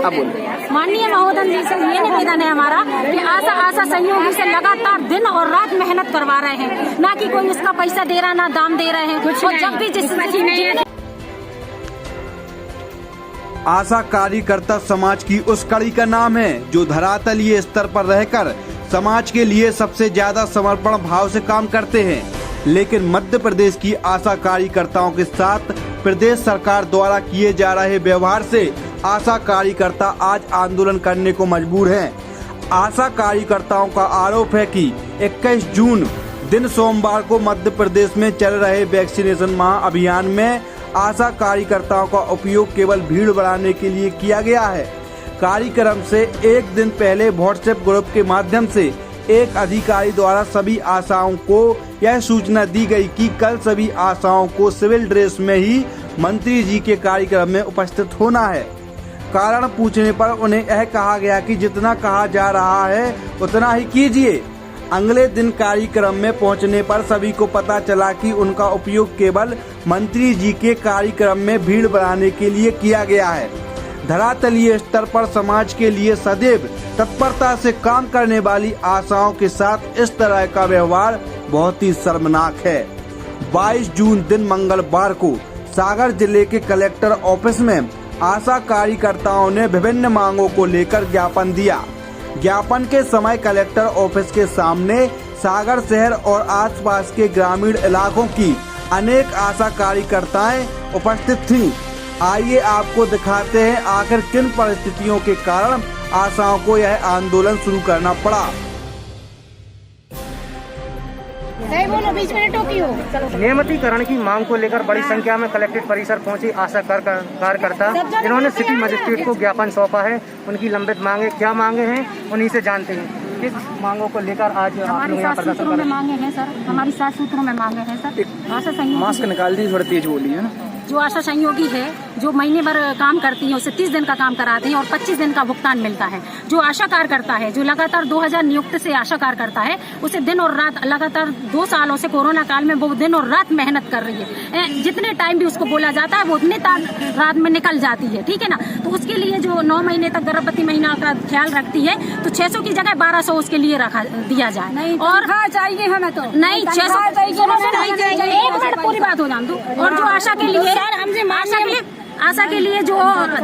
आप बोलो। माननीय महोदय जी से ये निवेदन है हमारा कि आशा सहयोगी से लगातार दिन और रात मेहनत करवा रहे हैं, ना कि कोई उसका पैसा दे रहा, ना दाम दे रहे हैं। और जब भी जिस आशा कार्यकर्ता समाज की उस कड़ी का नाम है जो धरातलीय स्तर पर रहकर समाज के लिए सबसे ज्यादा समर्पण भाव से काम करते हैं। लेकिन मध्य प्रदेश की आशा कार्यकर्ताओं के साथ प्रदेश सरकार द्वारा किए जा रहे व्यवहार से आशा कार्यकर्ता आज आंदोलन करने को मजबूर हैं। आशा कार्यकर्ताओं का आरोप है कि 21 जून दिन सोमवार को मध्य प्रदेश में चल रहे वैक्सीनेशन महाअभियान में आशा कार्यकर्ताओं का उपयोग केवल भीड़ बढ़ाने के लिए किया गया है। कार्यक्रम से एक दिन पहले व्हाट्सएप ग्रुप के माध्यम से एक अधिकारी द्वारा सभी आशाओं को यह सूचना दी गई कि कल सभी आशाओं को सिविल ड्रेस में ही मंत्री जी के कार्यक्रम में उपस्थित होना है। कारण पूछने पर उन्हें यह कहा गया कि जितना कहा जा रहा है उतना ही कीजिए। अगले दिन कार्यक्रम में पहुंचने पर सभी को पता चला कि उनका उपयोग केवल मंत्री जी के कार्यक्रम में भीड़ बढ़ाने के लिए किया गया है। धरातलीय स्तर पर समाज के लिए सदैव तत्परता से काम करने वाली आशाओं के साथ इस तरह का व्यवहार बहुत ही शर्मनाक है। 22 जून दिन मंगलवार को सागर जिले के कलेक्टर ऑफिस में आशा कार्यकर्ताओं ने विभिन्न मांगों को लेकर ज्ञापन दिया। ज्ञापन के समय कलेक्टर ऑफिस के सामने सागर शहर और आसपास के ग्रामीण इलाकों की अनेक आशा कार्यकर्ताएं उपस्थित थीं। आइए आपको दिखाते हैं आखिर किन परिस्थितियों के कारण आशाओं को यह आंदोलन शुरू करना पड़ा। नियमितीकरण की मांग को लेकर बड़ी संख्या में कलेक्ट्रेट परिसर पहुंची आशा कार्यकर्ता, जिन्होंने सिटी मजिस्ट्रेट को ज्ञापन सौंपा है। उनकी लंबित मांगे क्या मांगे हैं उन्हीं से जानते हैं। किस मांगों को लेकर आज हमारी 7 सूत्रों में मांगे हैं सर, हमारी 7 सूत्रों में मांगे हैं सर। आशा सहयोगी मास्क निकाल दी, थोड़ा तेज बोली है ना। जो आशा सहयोगी है, जो महीने भर काम करती है, उसे 30 दिन का काम कराते हैं और 25 दिन का भुगतान मिलता है। जो आशा कार्यकर्ता है, जो लगातार 2000 नियुक्त से आशा कार्यकर्ता है, उसे दिन और रात लगातार 2 सालों से कोरोना काल में वो दिन और रात मेहनत कर रही है। जितने टाइम भी उसको बोला जाता है वो उतने रात में निकल जाती है, ठीक है ना। तो उसके लिए जो 9 महीने तक गर्भवती महिला का ख्याल रखती है, तो 600 की जगह 1200 उसके लिए रखा दिया जाए। नहीं, और चाहिए हमें तो नहीं 600 एक मिनट पूरी बात हो जान दो। और जो आशा के लिए आशा के लिए जो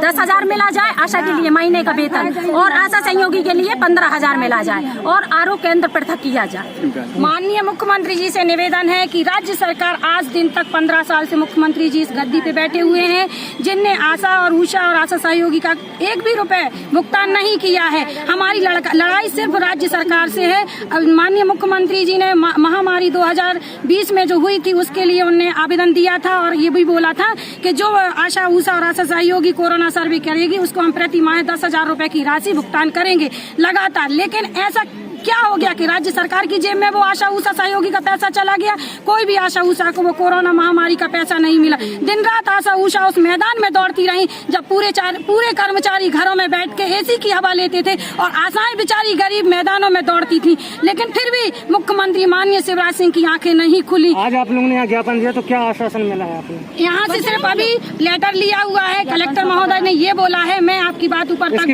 10,000 मिला जाए, आशा के लिए महीने का वेतन, और आशा सहयोगी के लिए 15,000 मिला जाए और आरोग्य केंद्र पृथक किया जाए। माननीय मुख्यमंत्री जी से निवेदन है कि राज्य सरकार आज दिन तक 15 साल से मुख्यमंत्री जी इस गद्दी पे बैठे हुए हैं, जिनने आशा और उषा और आशा सहयोगी का एक भी रुपए भुगतान नहीं किया है। हमारी लड़ाई सिर्फ राज्य सरकार से है। माननीय मुख्यमंत्री जी ने महामारी 2020 में जो हुई थी उसके लिए उन्होंने आवेदन दिया था और ये भी बोला था कि जो आशा और आशा सहयोगी कोरोना सर्वे करेगी उसको हम प्रति माह 10,000 रुपए की राशि भुगतान करेंगे लगातार। लेकिन ऐसा क्या हो गया कि राज्य सरकार की जेब में वो आशा उषा सहयोगी का पैसा चला गया। कोई भी आशा उषा को वो कोरोना महामारी का पैसा नहीं मिला। दिन रात आशा उषा उस मैदान में दौड़ती रही, जब पूरे कर्मचारी घरों में बैठ के एसी की हवा लेते थे और आशाएं बेचारी गरीब मैदानों में दौड़ती थी। लेकिन फिर भी मुख्यमंत्री माननीय शिवराज सिंह की आंखें नहीं खुली। आज आप लोगों ने यहाँ ज्ञापन दिया तो क्या आश्वासन मिला है आपने? यहाँ से सिर्फ अभी लेटर लिया हुआ है। कलेक्टर महोदय ने ये बोला है, मैं आपकी बात ऊपर तक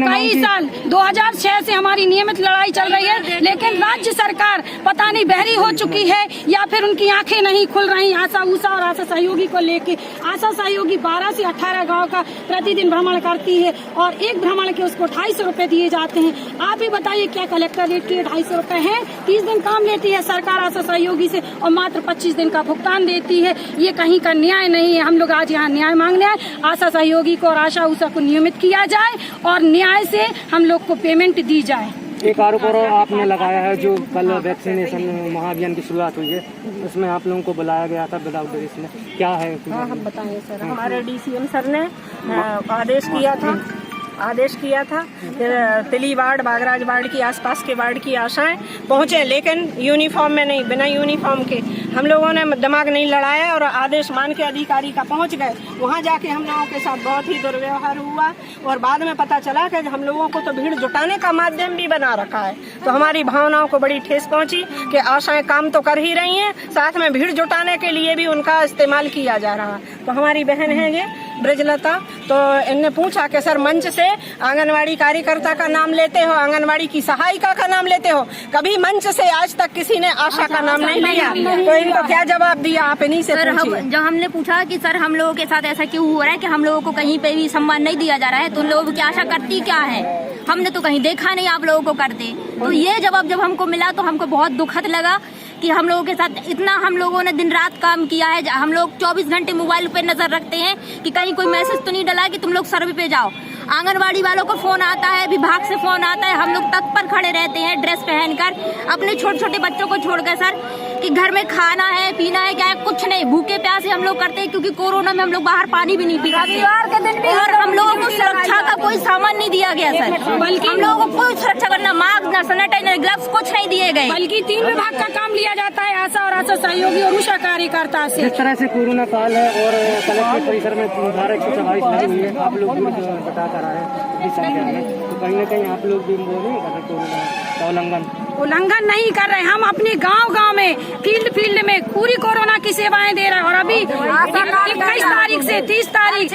कई साल 2006 से हमारी नियमित लड़ाई चल रही है, लेकिन राज्य सरकार पता नहीं बहरी हो चुकी है या फिर उनकी आंखें नहीं खुल रही आशा उषा और आशा सहयोगी को लेके। आशा सहयोगी 12 से 18 गांव का प्रतिदिन भ्रमण करती है और एक भ्रमण के उसको 250 रुपए दिए जाते हैं। आप ही बताइए क्या कलेक्टरेट के 250 रुपए है? 30 दिन काम लेती है सरकार आशा सहयोगी से और मात्र 25 दिन का भुगतान देती है। ये कहीं का न्याय नहीं है। हम लोग आज यहाँ न्याय मांगने आए। आशा सहयोगी को और आशा उषा को नियमित किया जाए और न्याय से हम लोग को पेमेंट दी जाए। एक आरोप और आपने लगाया है, जो कल वैक्सीनेशन महाअभियान की शुरुआत हुई है उसमें आप लोगों को बुलाया गया था विदाउट ड्रेस में, क्या है? हाँ, हम बताएंगे सर। हमारे डीसीएम सर ने आदेश किया था तिली वार्ड, बागराज वार्ड की आसपास के वार्ड की आशाएं पहुंचे, लेकिन यूनिफॉर्म में नहीं, बिना यूनिफॉर्म के। हम लोगों ने दिमाग नहीं लड़ाया और आदेश मान के अधिकारी का पहुंच गए। वहां जाके हम लोगों के साथ बहुत ही दुर्व्यवहार हुआ और बाद में पता चला कि हम लोगों को तो भीड़ जुटाने का माध्यम भी बना रखा है। तो हमारी भावनाओं को बड़ी ठेस पहुंची कि आशाएं काम तो कर ही रही हैं, साथ में भीड़ जुटाने के लिए भी उनका इस्तेमाल किया जा रहा है। तो हमारी बहन है ये ब्रजलता, तो इनने पूछा कि सर मंच से आंगनवाड़ी कार्यकर्ता का नाम लेते हो, आंगनवाड़ी की सहायिका का नाम लेते हो, कभी मंच से आज तक किसी ने आशा का नाम नहीं लिया। तो इनको क्या जवाब दिया आप इन्हीं से पूछिए। जब हमने पूछा कि सर हम लोगों के साथ ऐसा क्यों हो रहा है कि हम लोगों को कहीं पे भी सम्मान नहीं दिया जा रहा है, तो उन लोगों की आशा करती क्या है, हमने तो कहीं देखा नहीं आप लोगों को करते। तो ये जवाब जब हमको मिला तो हमको बहुत दुखद लगा कि हम लोगों के साथ इतना हम लोगों ने दिन रात काम किया है। हम लोग 24 घंटे मोबाइल पे नजर रखते हैं कि कहीं कोई मैसेज तो नहीं डला कि तुम लोग सर्वे पे जाओ। आंगनवाड़ी वालों को फोन आता है, विभाग से फोन आता है, हम लोग तत्पर खड़े रहते हैं ड्रेस पहनकर, अपने छोटे छोटे बच्चों को छोड़कर सर कि घर में खाना है पीना है क्या है, कुछ नहीं, भूखे प्यासे हम लोग करते हैं क्योंकि कोरोना में हम लोग बाहर पानी भी नहीं पी सकते। और हम लोगों को सुरक्षा का कोई सामान नहीं दिया गया सर, बल्कि हम लोगों को कोई सुरक्षा करना, मास्क ना सैनिटाइजर ग्लव्स कुछ नहीं दिए गए, बल्कि 3 विभाग का काम लिया जाता है, आशा और आशा सहयोगी और उषा कार्यकर्ता से। जिस तरह से कोरोना काल है और कलेक्ट्रेट परिसर में धारा 144 लगी हुई है, आप लोग भी बता कर आए हैं संख्या में, तो कहीं न कहीं आप लोग भी नहीं कर रहे कोरोना का उल्लंघन नहीं कर रहे। हम अपने गांव में फील्ड में पूरी कोरोना की सेवाएं दे रहे हैं। और अभी 21 तारीख से 30 तारीख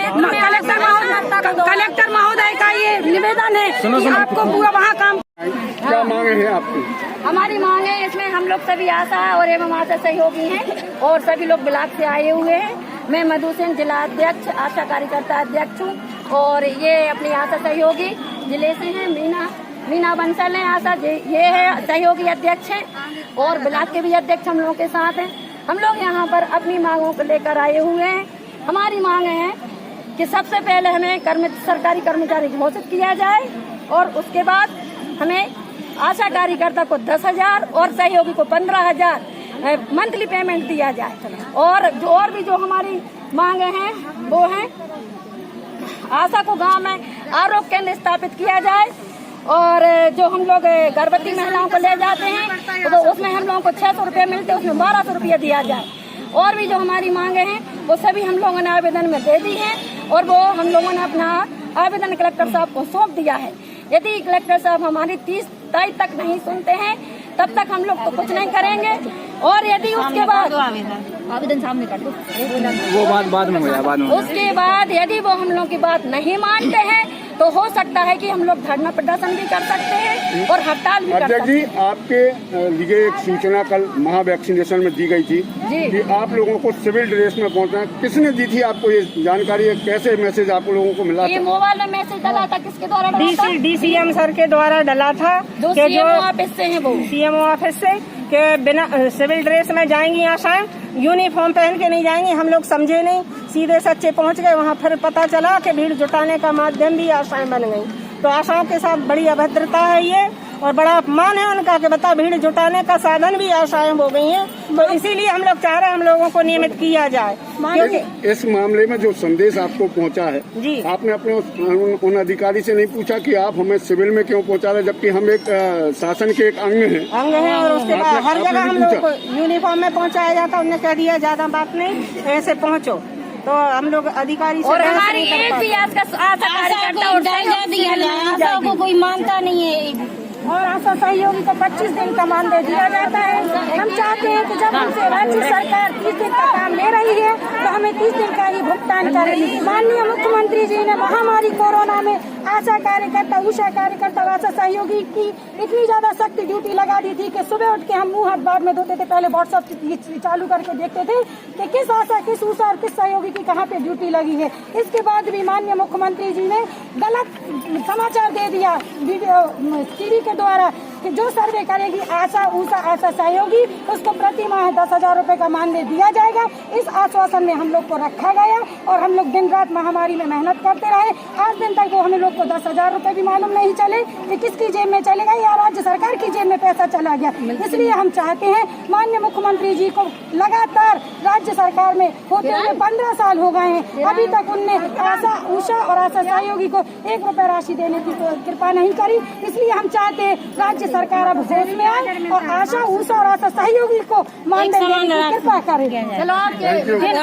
कलेक्टर महोदय का ये निवेदन है कि आपको पूरा वहाँ काम। क्या मांगे हैं आपकी? हमारी मांग है, इसमें हम लोग सभी आशा और एवं आशा सहयोगी हैं और सभी लोग ब्लॉक से आए हुए हैं। मैं मधु सेन जिला अध्यक्ष, आशा कार्यकर्ता अध्यक्ष हूँ और ये अपनी आशा सहयोगी जिले से हैं, मीना बंसल है आशा, ये है सहयोगी अध्यक्ष हैं और ब्लॉक के भी अध्यक्ष हम लोगों के साथ हैं। हम लोग यहाँ पर अपनी मांगों को लेकर आए हुए हैं। हमारी मांग है कि सबसे पहले हमें सरकारी कर्मचारी घोषित किया जाए और उसके बाद हमें आशा कार्यकर्ता को 10,000 और सहयोगी को 15,000 मंथली पेमेंट दिया जाए। और भी जो हमारी मांगे हैं वो है आशा को गांव में आरोग्य केंद्र स्थापित किया जाए और जो हम लोग गर्भवती महिलाओं को ले जाते हैं तो उसमें हम लोगों को 600 रुपये मिलते हैं, उसमें 1200 रुपये दिया जाए। और भी जो हमारी मांगे हैं वो सभी हम लोगों ने आवेदन में दे दी हैं और वो हम लोगों ने अपना आवेदन कलेक्टर साहब को सौंप दिया है। यदि कलेक्टर साहब हमारी 30 तारीख तक नहीं सुनते हैं तब तक हम लोग तो कुछ नहीं करेंगे। और यदि उसके बाद आवेदन सामने कर दो, वो बाद में हो जाए, बाद में। उसके बाद यदि वो हम लोग की बात नहीं मानते हैं तो हो सकता है कि हम लोग धरना प्रदर्शन भी कर सकते हैं और हड़ताल भी कर सकते हैं। अध्यक्ष जी, आपके लिए एक सूचना कल महा वैक्सीनेशन में दी गई थी कि आप लोगों को सिविल ड्रेस में पहुंचना, किसने दी थी आपको ये जानकारी? कैसे मैसेज आप लोगों को मिला? ये मोबाइल में मैसेज डला था, किसके द्वारा डला था? DCM सर के द्वारा डला था, जो CMO ऑफिस से है, वो CMO ऑफिस से कि बिना सिविल ड्रेस में जाएंगी आशाएं, यूनिफॉर्म पहन के नहीं जाएंगी। हम लोग समझे नहीं, सीधे सच्चे पहुंच गए वहाँ, फिर पता चला कि भीड़ जुटाने का माध्यम भी आशाएं बन गई। तो आशाओं के साथ बड़ी अभद्रता है ये और बड़ा अपमान है उनका कि बता भीड़ जुटाने का साधन भी आशाएं हो गई हैं। तो इसीलिए हम लोग चाह रहे हैं हम लोगों को नियमित किया जाए। इस मामले में जो संदेश आपको पहुंचा है जी, आपने अपने उन अधिकारी से नहीं पूछा कि आप हमें सिविल में क्यों पहुंचा रहे, जबकि हम एक शासन के एक अंग हैं? और उसके बाद हर जगह हम लोग को यूनिफॉर्म में पहुंचाया जाता, उन्होंने कह दिया ज्यादा बात नहीं, ऐसे पहुँचो। तो हम लोग अधिकारी और हमारी एक भी आशा कार्यकर्ता को कोई मानता नहीं है और आशा सहयोगी को 25 दिन का मानदेय दिया जाता है। हम चाहते हैं कि जब हमसे राज्य सरकार 30 दिन का काम ले रही है तो हमें 30 दिन का ही भुगतान करें। माननीय मुख्यमंत्री जी ने महामारी कोरोना में आशा कार्यकर्ता, उषा कार्यकर्ता, आशा सहयोगी की इतनी ज्यादा सख्त ड्यूटी लगा दी थी कि सुबह उठ के हम मुंह हाथ बाद में धोते थे। पहले व्हाट्सएप चालू करके देखते थे कि किस आशा, किस उषा और किस सहयोगी की कहाँ पे ड्यूटी लगी है। इसके बाद भी माननीय मुख्यमंत्री जी ने गलत समाचार दे दिया टीवी के द्वारा कि जो सर्वे करेगी आशा, उषा, आशा सहयोगी, उसको प्रति माह 10,000 रुपए का मानदेय दिया जाएगा। इस आश्वासन में हम लोग को रखा गया और हम लोग दिन रात महामारी में मेहनत करते रहे। आज दिन तक वो हम लोग को 10,000 रुपए भी मालूम नहीं चले कि किसकी जेब में चलेगा या राज्य सरकार की जेब में पैसा चला गया। इसलिए हम चाहते हैं माननीय मुख्यमंत्री जी को लगातार राज्य सरकार में होते हुए 15 साल हो गए हैं, अभी तक उनने आशा, उषा और आशा सहयोगी को 1 रुपए राशि देने की कृपा नहीं करी। इसलिए हम चाहते हैं राज्य सरकार अब होश में आए और आशा, उषा और आशा सहयोगी को मानदेय देने की कृपा करें। चलो